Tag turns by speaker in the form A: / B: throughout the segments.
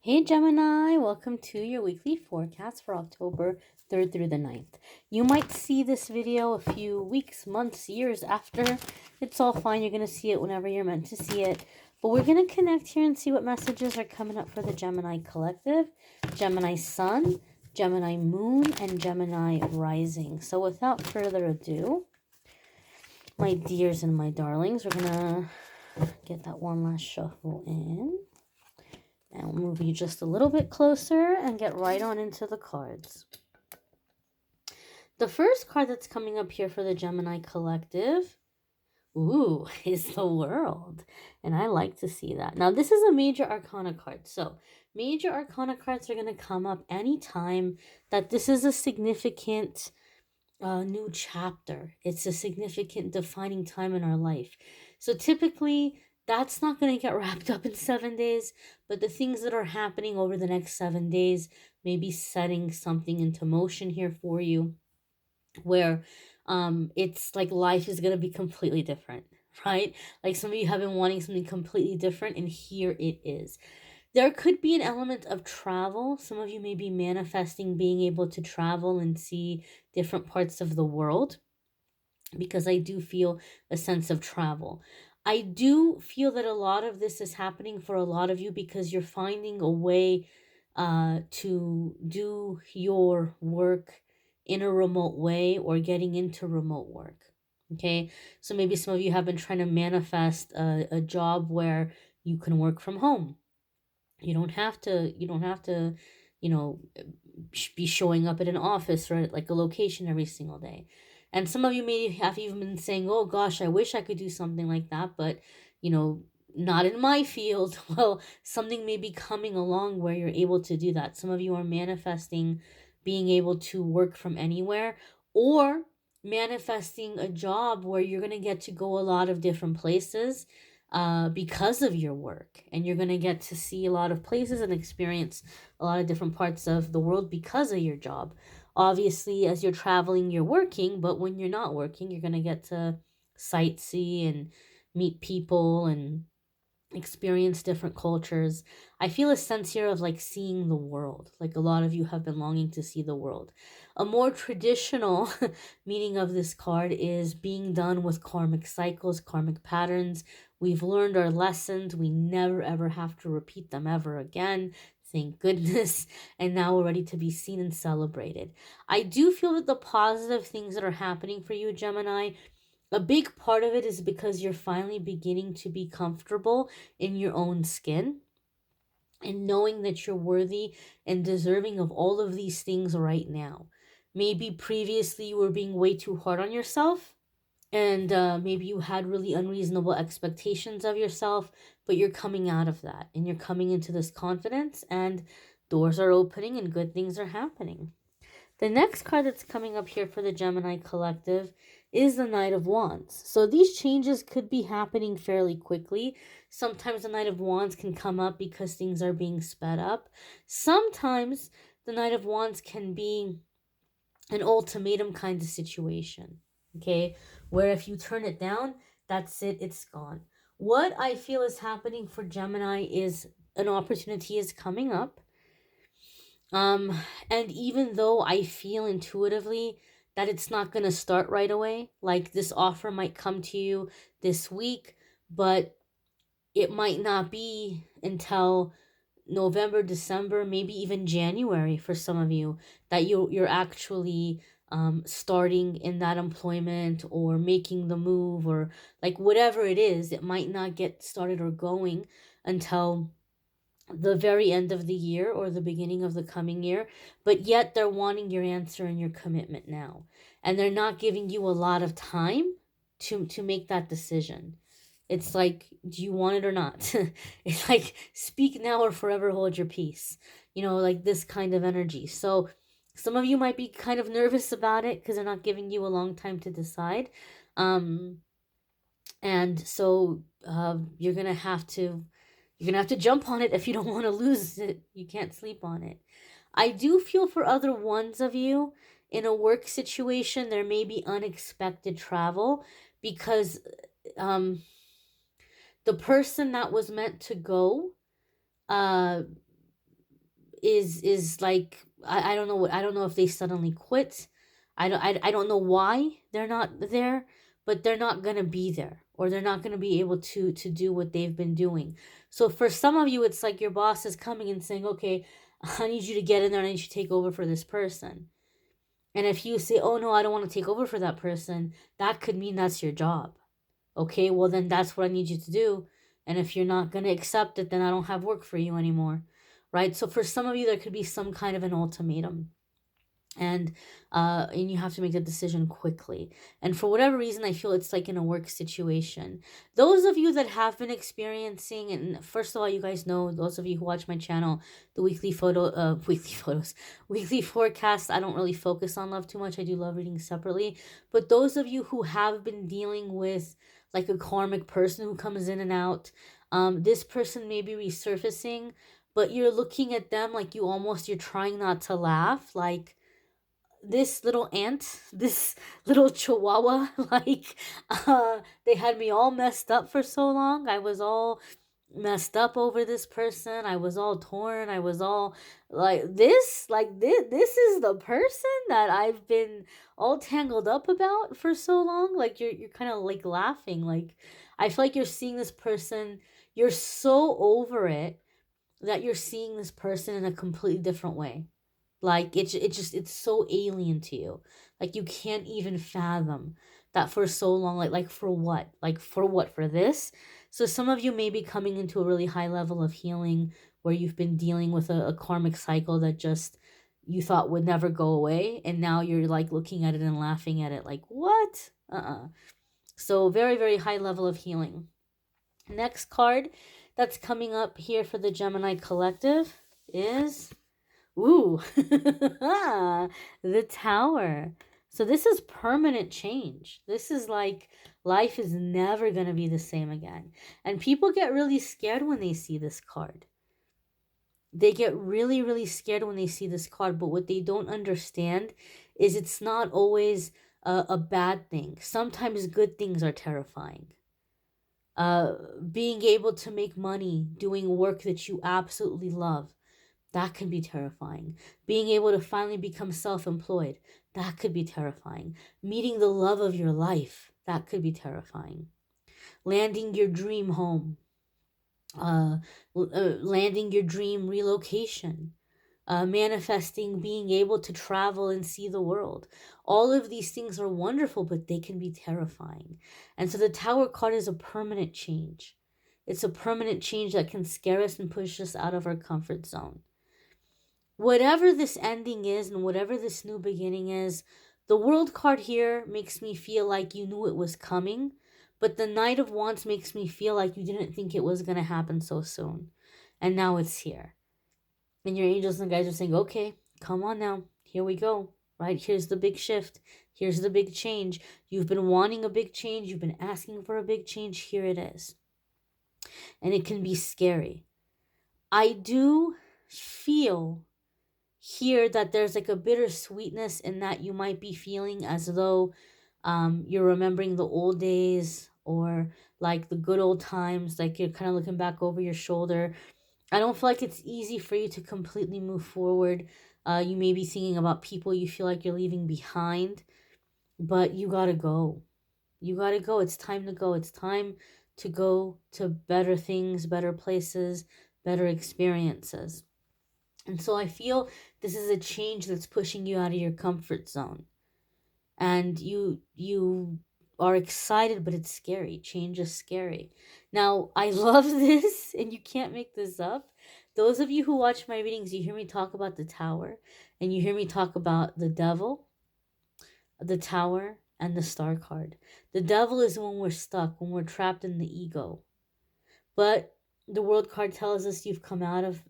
A: Hey Gemini, welcome to your weekly forecast for October 3rd through the 9th. You might see this video a few weeks, months, years after. It's all fine. You're going to see it whenever you're meant to see it. But we're going to connect here and see what messages are coming up for the Gemini collective, Gemini Sun, Gemini Moon, and Gemini Rising. So without further ado, my dears and my darlings, we're going to get that one last shuffle in. And we'll move you just a little bit closer and get right on into the cards. The first card that's coming up here for the Gemini collective, is the World. And I like to see that. Now, this is a major arcana card. So, major arcana cards are going to come up anytime that this is a significant new chapter. It's a significant defining time in our life. So typically that's not going to get wrapped up in 7 days, but the things that are happening over the next 7 days may be setting something into motion here for you where it's like life is going to be completely different, right? Like some of you have been wanting something completely different, and here it is. There could be an element of travel. Some of you may be manifesting being able to travel and see different parts of the world, because I do feel a sense of travel. I do feel that a lot of this is happening for a lot of you because you're finding a way to do your work in a remote way or getting into remote work. Okay, so maybe some of you have been trying to manifest a job where you can work from home. You don't have to, you know, be showing up at an office or at like a location every single day. And some of you may have even been saying, oh gosh, I wish I could do something like that, but not in my field. Well, something may be coming along where you're able to do that. Some of you are manifesting being able to work from anywhere, or manifesting a job where you're going to get to go a lot of different places because of your work, and you're going to get to see a lot of places and experience a lot of different parts of the world because of your job. Obviously, as you're traveling, you're working, but when you're not working, you're going to get to sightsee and meet people and experience different cultures. I feel a sense here of like seeing the world. Like a lot of you have been longing to see the world. A more traditional meaning of this card is being done with karmic cycles, karmic patterns. We've learned our lessons. We never ever have to repeat them ever again. Thank goodness. And now we're ready to be seen and celebrated. I do feel that the positive things that are happening for you, Gemini, a big part of it is because you're finally beginning to be comfortable in your own skin and knowing that you're worthy and deserving of all of these things right now. Maybe previously you were being way too hard on yourself, and maybe you had really unreasonable expectations of yourself, but you're coming out of that and you're coming into this confidence, and doors are opening and good things are happening. The next card that's coming up here for the Gemini collective is the Knight of Wands. So these changes could be happening fairly quickly. Sometimes the Knight of Wands can come up because things are being sped up. Sometimes the Knight of Wands can be an ultimatum kind of situation, okay? Where if you turn it down, that's it, it's gone. What I feel is happening for Gemini is an opportunity is coming up. And even though I feel intuitively that it's not going to start right away, like this offer might come to you this week, but it might not be until November, December, maybe even January for some of you that you're actually starting in that employment or making the move, or like whatever it is, it might not get started or going until the very end of the year or the beginning of the coming year, but yet they're wanting your answer and your commitment now. And they're not giving you a lot of time to make that decision. It's like, do you want it or not? It's like, speak now or forever hold your peace. Like this kind of energy. So some of you might be kind of nervous about it because they're not giving you a long time to decide. And so you're gonna have to jump on it if you don't want to lose it. You can't sleep on it. I do feel for other ones of you in a work situation, there may be unexpected travel because the person that was meant to go uh is like, I don't know what, I don't know if they suddenly quit. I don't know why they're not there, but they're not gonna be there, or they're not gonna be able to do what they've been doing. So for some of you, it's like your boss is coming and saying, okay, I need you to get in there, I need you to take over for this person. And if you say, oh no, I don't want to take over for that person, that could mean that's your job. Okay, well then that's what I need you to do. And if you're not going to accept it, then I don't have work for you anymore. Right? So for some of you, there could be some kind of an ultimatum, and you have to make the decision quickly. And for whatever reason, I feel it's like in a work situation. Those of you that have been experiencing, and first of all, you guys know, those of you who watch my channel, the weekly forecast, I don't really focus on love too much. I do love reading separately. But those of you who have been dealing with like a karmic person who comes in and out, this person may be resurfacing, but you're looking at them like you're trying not to laugh, like this little ant, this little chihuahua, like, they had me all messed up for so long. I was all messed up over this person. I was all torn. I was all like this is the person that I've been all tangled up about for so long. Like you're kind of like laughing. Like I feel like you're seeing this person, you're so over it that you're seeing this person in a completely different way. Like it's so alien to you. Like you can't even fathom that for so long. Like for what? Like for what? For this? So some of you may be coming into a really high level of healing where you've been dealing with a karmic cycle that just you thought would never go away, and now you're like looking at it and laughing at it like, what? So very, very high level of healing. Next card that's coming up here for the Gemini collective is, ooh, the Tower. So this is permanent change. This is like life is never going to be the same again. And people get really scared when they see this card. They get really, really scared when they see this card. But what they don't understand is it's not always a bad thing. Sometimes good things are terrifying. Being able to make money doing work that you absolutely love, that can be terrifying. Being able to finally become self-employed, that could be terrifying. Meeting the love of your life, that could be terrifying. Landing your dream home, landing your dream relocation, manifesting being able to travel and see the world. All of these things are wonderful, but they can be terrifying. And so the Tower card is a permanent change. It's a permanent change that can scare us and push us out of our comfort zone. Whatever this ending is and whatever this new beginning is, the World card here makes me feel like you knew it was coming, but the Knight of Wands makes me feel like you didn't think it was going to happen so soon. And now it's here. And your angels and guides are saying, okay, come on now. Here we go. Right? Here's the big shift. Here's the big change. You've been wanting a big change. You've been asking for a big change. Here it is. And it can be scary. I do feel here that there's like a bittersweetness in that you might be feeling as though you're remembering the old days, or like the good old times, like you're kind of looking back over your shoulder. I don't feel like it's easy for you to completely move forward. You may be thinking about people you feel like you're leaving behind, but you gotta go. You gotta go. It's time to go. It's time to go to better things, better places, better experiences. And so I feel this is a change that's pushing you out of your comfort zone. And you are excited, but it's scary. Change is scary. Now, I love this, and you can't make this up. Those of you who watch my readings, you hear me talk about the Tower, and you hear me talk about the Devil, the Tower, and the Star card. The Devil is when we're stuck, when we're trapped in the ego. But the World card tells us you've come out of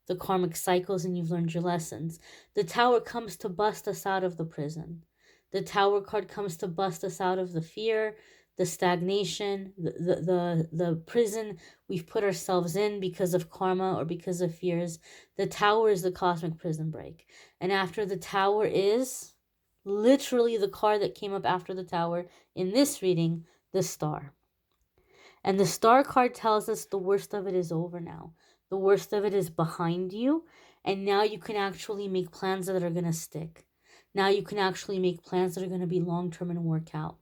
A: the karmic cycles and you've learned your lessons. The Tower comes to bust us out of the prison. The Tower card comes to bust us out of the fear, the stagnation, the prison we've put ourselves in because of karma or because of fears. The Tower is the cosmic prison break. And after the Tower is literally the card that came up after the Tower in this reading, the Star. And the Star card tells us the worst of it is over now. The worst of it is behind you. And now you can actually make plans that are going to stick. Now you can actually make plans that are going to be long-term and work out.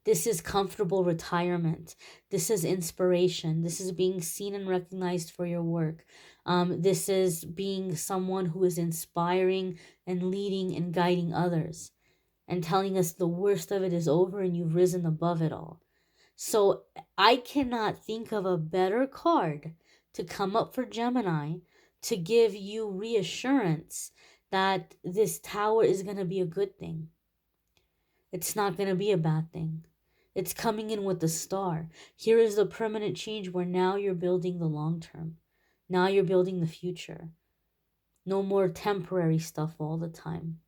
A: This is comfortable retirement. This is inspiration. This is being seen and recognized for your work. This is being someone who is inspiring and leading and guiding others and telling us the worst of it is over and you've risen above it all. So I cannot think of a better card to come up for Gemini to give you reassurance that this tower is going to be a good thing. It's not going to be a bad thing. It's coming in with the star. Here is the permanent change where now you're building the long term. Now you're building the future. No more temporary stuff all the time.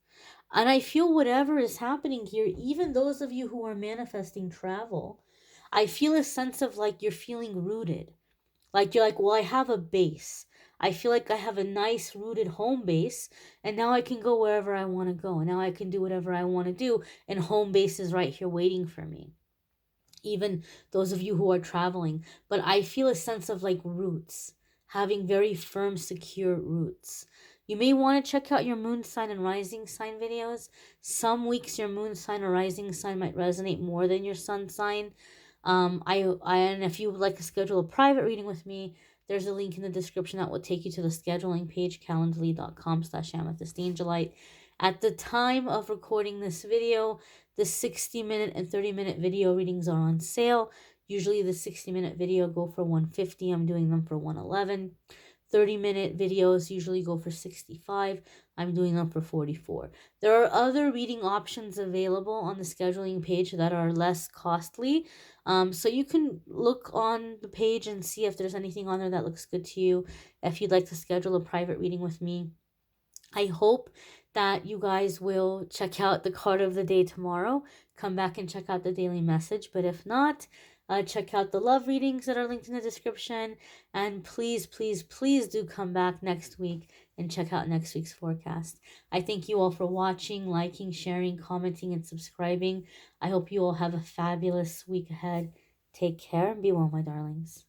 A: And I feel whatever is happening here, even those of you who are manifesting travel, I feel a sense of like you're feeling rooted. Like you're like, well, I have a base. I feel like I have a nice rooted home base, and now I can go wherever I want to go. And now I can do whatever I want to do, and home base is right here waiting for me. Even those of you who are traveling. But I feel a sense of like roots, having very firm, secure roots. You may want to check out your moon sign and rising sign videos. Some weeks your moon sign or rising sign might resonate more than your sun sign. And if you would like to schedule a private reading with me, there's a link in the description that will take you to the scheduling page, calendly.com/amethystangelite. At the time of recording this video, the 60-minute and 30-minute video readings are on sale. Usually the 60-minute video go for $150. I'm doing them for $111. 30-minute videos usually go for $65. I'm doing them for $44. There are other reading options available on the scheduling page that are less costly. So you can look on the page and see if there's anything on there that looks good to you. If you'd like to schedule a private reading with me, I hope that you guys will check out the card of the day tomorrow. Come back and check out the daily message. But if not, check out the love readings that are linked in the description. And please, please, please do come back next week and check out next week's forecast. I thank you all for watching, liking, sharing, commenting, and subscribing. I hope you all have a fabulous week ahead. Take care and be well, my darlings.